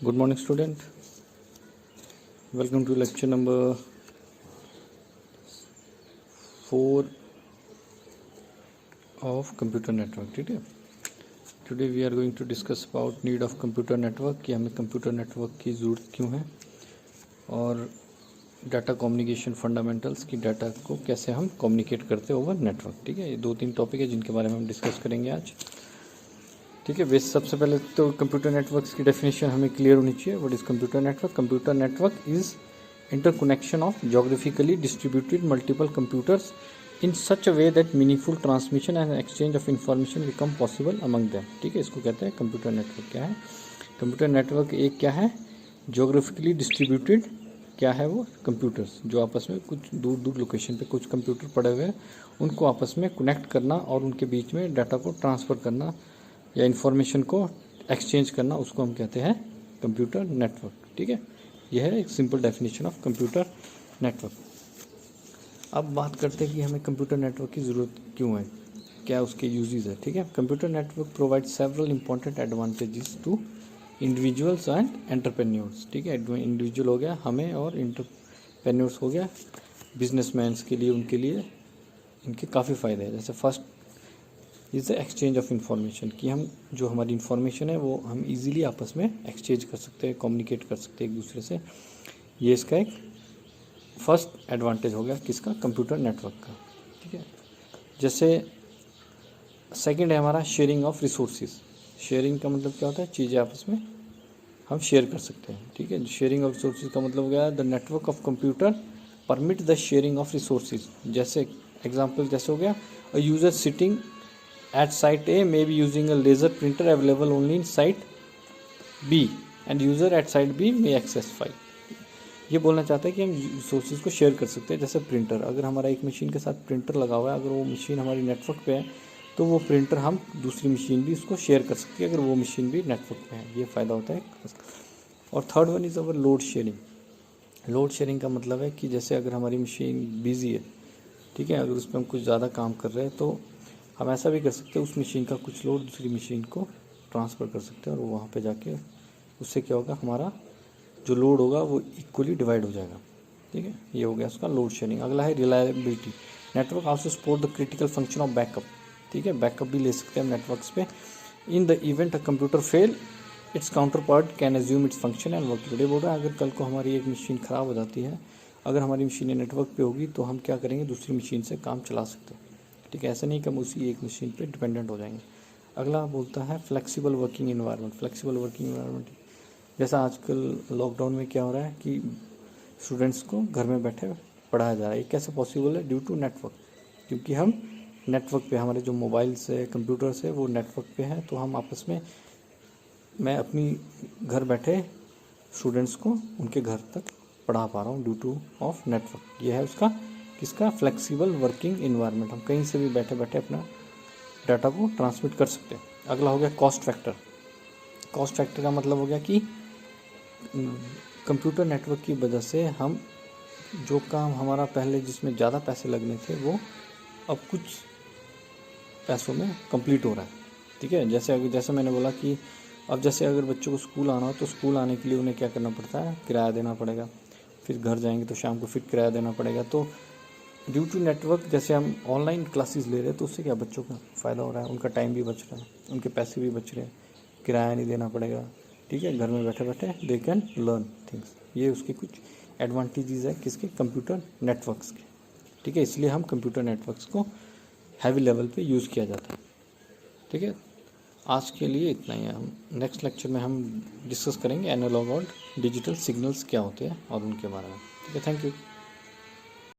Good morning, student. Welcome to lecture number 4 of computer network. ठीक है. Today we are going to discuss about need of computer network कि हमें computer network की ज़रूरत क्यों है और डाटा कम्युनिकेशन फंडामेंटल्स की डाटा को कैसे हम कम्युनिकेट करते हैं ओवर नेटवर्क. ठीक है, ये 2-3 टॉपिक है जिनके बारे में हम डिस्कस करेंगे आज. ठीक है. बेस सबसे पहले तो कंप्यूटर नेटवर्क्स की डेफिनेशन हमें क्लियर होनी चाहिए. What is computer network? Computer network is interconnection of geographically distributed multiple computers in such a way that meaningful transmission and exchange of information become possible among them. ठीक है, इसको कहते हैं computer network. क्या है computer network? एक क्या है, जोग्राफिकली डिस्ट्रीब्यूटेड क्या है वो कंप्यूटर्स जो आपस में कुछ दूर दूर लोकेशन पे कुछ कंप्यूटर पड़े हुए हैं, उनको आपस में कनेक्ट करना और उनके बीच में डाटा को ट्रांसफ़र करना या इन्फॉर्मेशन को एक्सचेंज करना, उसको हम कहते हैं कंप्यूटर नेटवर्क. ठीक है, यह है एक simple definition of computer network. अब बात करते हैं कि हमें कंप्यूटर नेटवर्क की ज़रूरत क्यों है, क्या उसके यूजेस है. ठीक है, computer network provide several important advantages to individuals and entrepreneurs. ठीक है, इंडिविजुअल हो गया हमें और एंटरप्रेन्योर्स हो गया बिजनेसमैन्स के लिए, उनके लिए इनके काफ़ी फ़ायदे हैं. जैसे first is the exchange of information कि हम जो हमारी इन्फॉर्मेशन है वो हम इजीली आपस में एक्सचेंज कर सकते हैं, कम्युनिकेट कर सकते हैं एक दूसरे से. ये इसका एक फर्स्ट एडवांटेज हो गया किसका, कंप्यूटर नेटवर्क का. ठीक है, जैसे सेकंड है हमारा शेयरिंग ऑफ रिसोर्सेज. शेयरिंग का मतलब क्या होता है, चीज़ें आपस में हम शेयर कर सकते हैं. ठीक है, शेयरिंग ऑफ रिसोर्सेज का मतलब हो गया the network of computer permit the sharing of resources. जैसे एग्जाम्पल जैसे हो गया अ user sitting at site A may be using a laser printer available only in site B and user at site B may access file. ये बोलना चाहता है कि हम रिसोर्सेज को शेयर कर सकते हैं. जैसे प्रिंटर, अगर हमारा एक मशीन के साथ प्रिंटर लगा हुआ है, अगर वो मशीन हमारी नेटवर्क पे है तो वो प्रिंटर हम दूसरी मशीन भी उसको शेयर कर सकती है अगर वो मशीन भी नेटवर्क पे है. ये फ़ायदा होता है. और third one is our load sharing. Load sharing का मतलब है कि जैसे अगर हमारी मशीन बिजी है, ठीक है, अगर उस पर हम कुछ ज़्यादा काम कर रहे हैं तो हम ऐसा भी कर सकते हैं उस मशीन का कुछ लोड दूसरी मशीन को ट्रांसफ़र कर सकते हैं और वहाँ पे जाके उससे क्या होगा, हमारा जो लोड होगा वो इक्वली डिवाइड हो जाएगा. ठीक है, ये हो गया उसका लोड शेयरिंग. अगला है reliability. Network also support the critical function of backup. ठीक है, बैकअप भी ले सकते हैं हम नेटवर्क्स पे. In the event a computer fail it's counter part can assume its function and work. ये बोल रहा है अगर कल को हमारी एक मशीन ख़राब हो जाती है, अगर हमारी मशीनें नेटवर्क पे होगी तो हम क्या करेंगे, दूसरी मशीन से काम चला सकते हैं. ठीक है, ऐसा नहीं कि हम उसी एक मशीन पे डिपेंडेंट हो जाएंगे. अगला बोलता है flexible working environment. Flexible working environment जैसा आजकल लॉकडाउन में क्या हो रहा है कि स्टूडेंट्स को घर में बैठे पढ़ाया जा रहा है. ये कैसे पॉसिबल है, ड्यू टू नेटवर्क. क्योंकि हम नेटवर्क पे, हमारे जो मोबाइल्स है, कंप्यूटर्स है, वो नेटवर्क पे हैं, तो हम आपस में, मैं अपनी घर बैठे स्टूडेंट्स को उनके घर तक पढ़ा पा रहा हूँ ड्यू टू ऑफ नेटवर्क. ये है उसका किसका, फ्लेक्सिबल वर्किंग इन्वायरमेंट. हम कहीं से भी बैठे बैठे अपना डाटा को ट्रांसमिट कर सकते हैं. अगला हो गया कॉस्ट फैक्टर. कॉस्ट फैक्टर का मतलब हो गया कि कंप्यूटर नेटवर्क की वजह से हम जो काम हमारा पहले जिसमें ज़्यादा पैसे लगने थे वो अब कुछ पैसों में कंप्लीट हो रहा है. ठीक है, जैसे मैंने बोला कि अब जैसे अगर बच्चों को स्कूल आना हो तो स्कूल आने के लिए उन्हें क्या करना पड़ता है, किराया देना पड़ेगा. फिर घर जाएंगे तो शाम को फिर किराया देना पड़ेगा. तो ड्यू टू नेटवर्क जैसे हम ऑनलाइन क्लासेस ले रहे हैं तो उससे क्या बच्चों का फ़ायदा हो रहा है, उनका टाइम भी बच रहा है, उनके पैसे भी बच रहे हैं, किराया नहीं देना पड़ेगा. ठीक है, घर में बैठे बैठे दे कैन लर्न थिंग्स. ये उसके कुछ एडवांटेजेस है किसके, कंप्यूटर नेटवर्क्स के. ठीक है, इसलिए हम कंप्यूटर नेटवर्क्स को हैवी लेवल पे यूज़ किया जाता है. ठीक है, आज के लिए इतना ही है. हम नेक्स्ट लेक्चर में हम डिस्कस करेंगे एनालॉग और डिजिटल सिग्नल्स क्या होते हैं और उनके बारे में. ठीक है, थैंक यू.